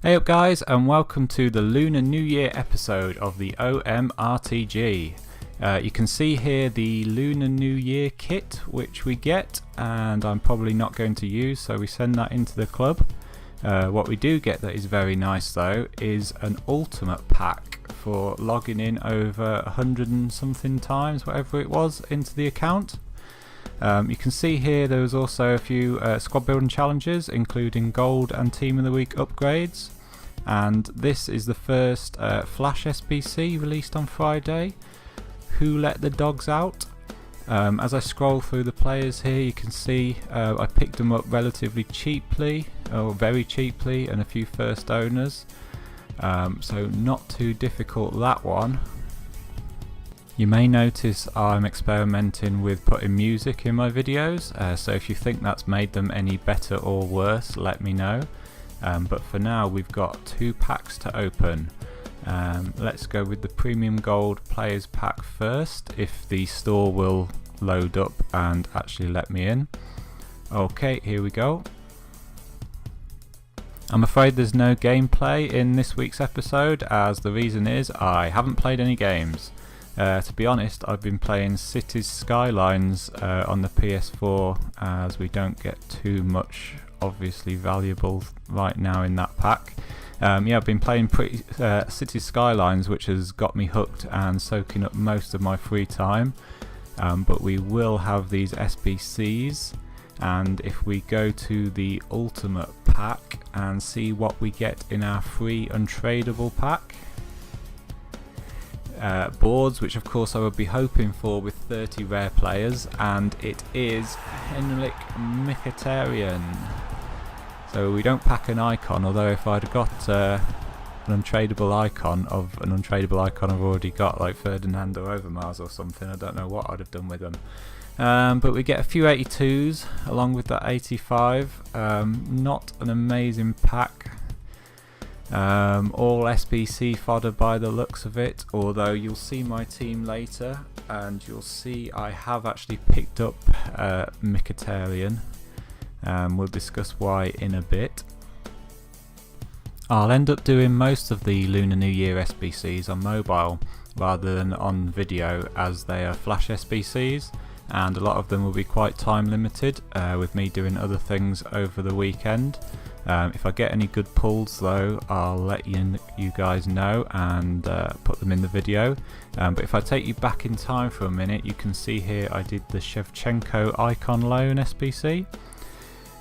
Hey up guys, and welcome to the Lunar New Year episode of the OMRTG. You can see here the Lunar New Year kit which we get, and I'm probably not going to use, so we send that into the club. What we do get that is very nice though is an ultimate pack for logging in over 100 and something times, whatever it was, into the account. You can see here there was also a few squad building challenges, including gold and team of the week upgrades, and this is the first Flash SBC released on Friday, Who Let the Dogs Out. As I scroll through the players here, you can see I picked them up relatively cheaply, or very cheaply, and a few first owners, so not too difficult, that one. You may notice I'm experimenting with putting music in my videos, so if you think that's made them any better or worse, let me know. But for now we've got 2 packs to open. Let's go with the Premium Gold Players Pack first, if the store will load up and actually let me in. Okay, here we go. I'm afraid there's no gameplay in this week's episode, as the reason is I haven't played any games. To be honest, I've been playing Cities Skylines on the PS4, as we don't get too much obviously valuable right now in that pack. Yeah, I've been playing Cities Skylines, which has got me hooked and soaking up most of my free time. But we will have these SBCs, and if we go to the Ultimate Pack and see what we get in our free untradeable pack. Boards, which of course I would be hoping for with 30 rare players, and it is Henrik Mkhitaryan. So we don't pack an icon, although if I'd got an untradeable icon I've already got, like Ferdinand or Overmars or something, I don't know what I'd have done with them. But we get a few 82s along with that 85. Not an amazing pack. All SBC fodder by the looks of it, although you'll see my team later and you'll see I have actually picked up Mkhitaryan. We'll discuss why in a bit. I'll end up doing most of the Lunar New Year SBCs on mobile rather than on video, as they are Flash SBCs, and a lot of them will be quite time limited, with me doing other things over the weekend. If I get any good pulls though, I'll let you guys know and put them in the video. But if I take you back in time for a minute, you can see here I did the Shevchenko Icon Loan SBC.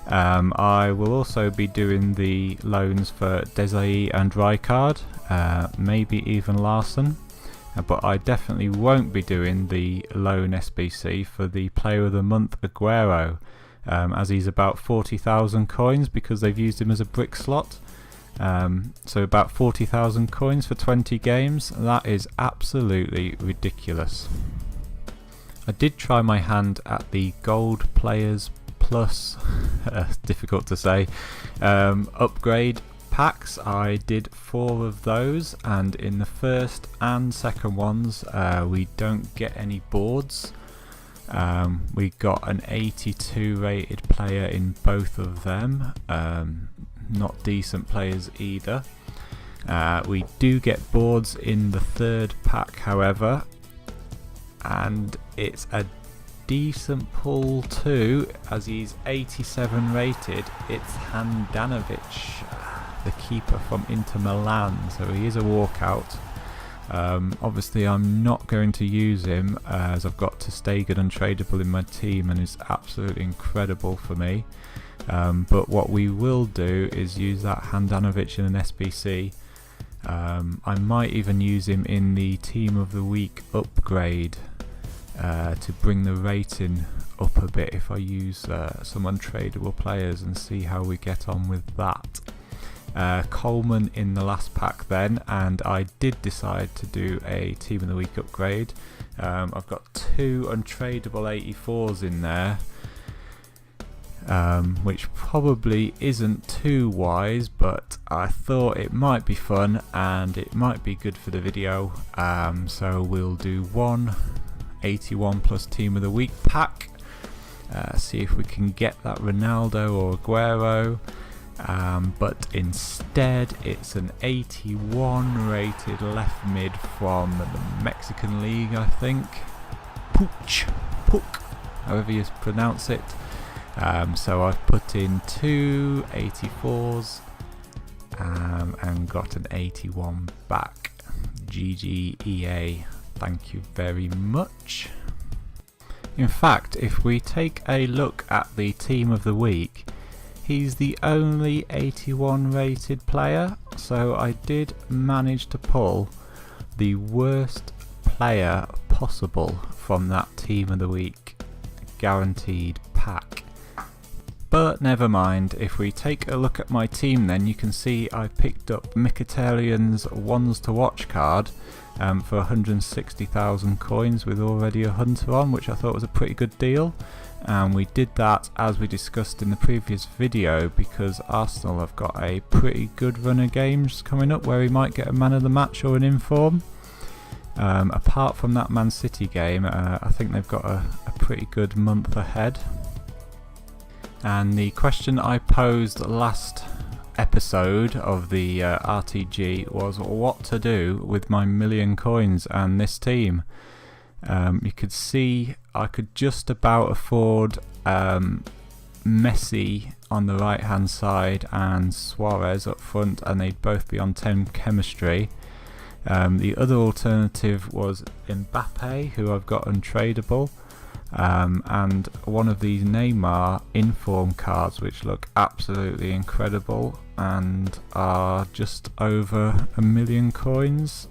I will also be doing the loans for Desai and Rijkaard, maybe even Larson. But I definitely won't be doing the loan SBC for the Player of the Month Aguero, as he's about 40,000 coins because they've used him as a brick slot. So about 40,000 coins for 20 games. That is absolutely ridiculous. I did try my hand at the Gold Players Plus, difficult to say, upgrade packs. I did 4 of those, and in the first and second ones we don't get any boards. We got an 82 rated player in both of them, not decent players either. We do get boards in the third pack however, and it's a decent pull too, as he's 87 rated. It's Handanovic, the keeper from Inter Milan, so he is a walkout. Obviously I'm not going to use him, as I've got Stegen untradeable in my team and is absolutely incredible for me. But what we will do is use that Handanovic in an SBC. I might even use him in the Team of the Week upgrade to bring the rating up a bit if I use some untradeable players, and see how we get on with that. Coleman in the last pack then, and I did decide to do a Team of the Week upgrade. I've got 2 untradeable 84s in there, which probably isn't too wise, but I thought it might be fun and it might be good for the video. So we'll do 1 81 plus Team of the Week pack, see if we can get that Ronaldo or Aguero. but instead it's an 81 rated left mid from the Mexican League, I think. Puck, however you pronounce it. So I've put in two 84s and got an 81 back. GG EA, thank you very much. In fact, if we take a look at the team of the week, he's the only 81 rated player, so I did manage to pull the worst player possible from that team of the week guaranteed pack. But never mind, if we take a look at my team then, you can see I picked up Mkhitaryan's ones to watch card for 160,000 coins with already a hunter on, which I thought was a pretty good deal. And we did that as we discussed in the previous video because Arsenal have got a pretty good run of games coming up where he might get a man of the match or an inform. Apart from that Man City game, I think they've got a pretty good month ahead. And the question I posed last episode of the RTG was what to do with my million coins and this team. You could see I could just about afford Messi on the right hand side and Suarez up front, and they'd both be on 10 chemistry. The other alternative was Mbappe, who I've got untradeable, and one of these Neymar inform cards which look absolutely incredible and are just over a million coins,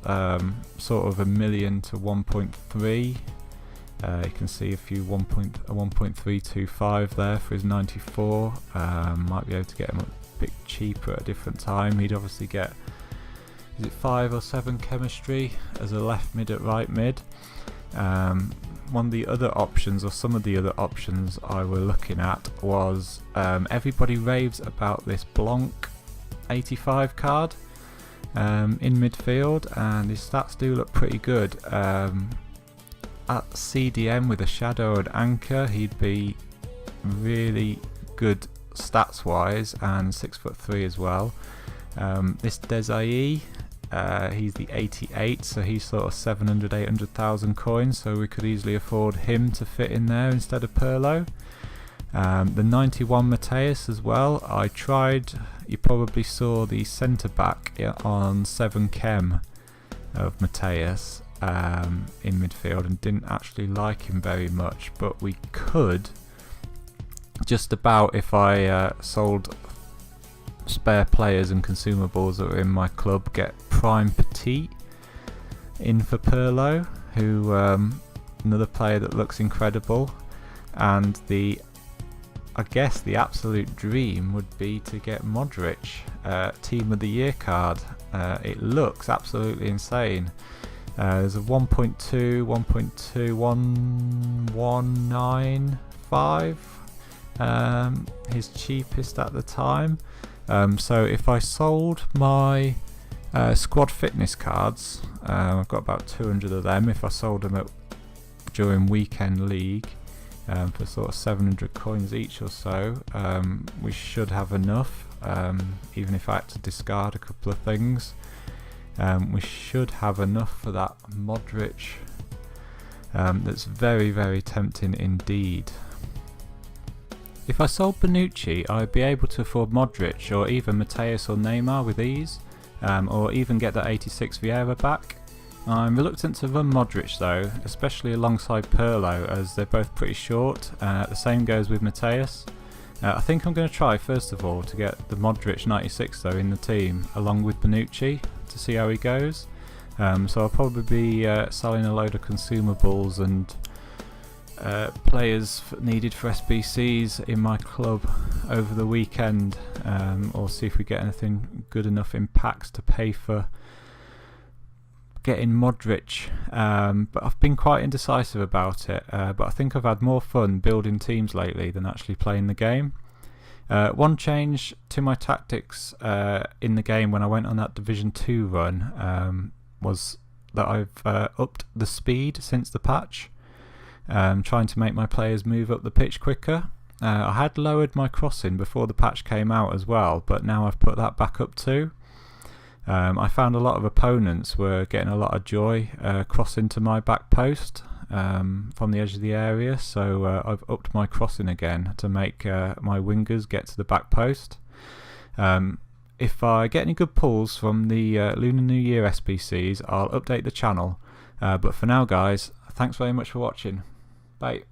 sort of a million to 1.3. You can see a few 1.325 there for his 94. Might be able to get him a bit cheaper at a different time. He'd obviously get, is it 5 or 7 chemistry as a left mid at right mid. One of the other options, or some of the other options I were looking at was everybody raves about this Blanc 85 card in midfield, and his stats do look pretty good. At CDM with a shadow and anchor, he'd be really good stats wise, and 6'3" as well. This Desai, he's the 88, so he's sort of 800,000 coins, so we could easily afford him to fit in there instead of Pirlo. The 91 Mateus as well. I tried, you probably saw the centre back on 7 chem of Mateus in midfield and didn't actually like him very much, but we could just about, if I sold spare players and consumables that are in my club, get Prime Petit in for Pirlo, who another player that looks incredible. And I guess the absolute dream would be to get Modric Team of the Year card. It looks absolutely insane. There's a 1.2, 1.2, his cheapest at the time. So if I sold my squad fitness cards, I've got about 200 of them. If I sold them during weekend league for sort of 700 coins each or so, we should have enough. Even if I had to discard a couple of things, we should have enough for that Modric. That's very, very tempting indeed. If I sold Bonucci, I'd be able to afford Modric or even Mateus or Neymar with ease, or even get that 86 Vieira back. I'm reluctant to run Modric though, especially alongside Pirlo, as they're both pretty short. The same goes with Mateus. I think I'm going to try first of all to get the Modric 96 though in the team along with Bonucci to see how he goes. So I'll probably be selling a load of consumables and players needed for SBCs in my club over the weekend, or see if we get anything good enough in packs to pay for getting Modric. But I've been quite indecisive about it, but I think I've had more fun building teams lately than actually playing the game. One change to my tactics in the game when I went on that Division 2 run was that I've upped the speed since the patch, trying to make my players move up the pitch quicker. I had lowered my crossing before the patch came out as well, but now I've put that back up too. I found a lot of opponents were getting a lot of joy crossing to my back post from the edge of the area, so I've upped my crossing again to make my wingers get to the back post. If I get any good pulls from the Lunar New Year SBCs, I'll update the channel, but for now guys, thanks very much for watching. Bye.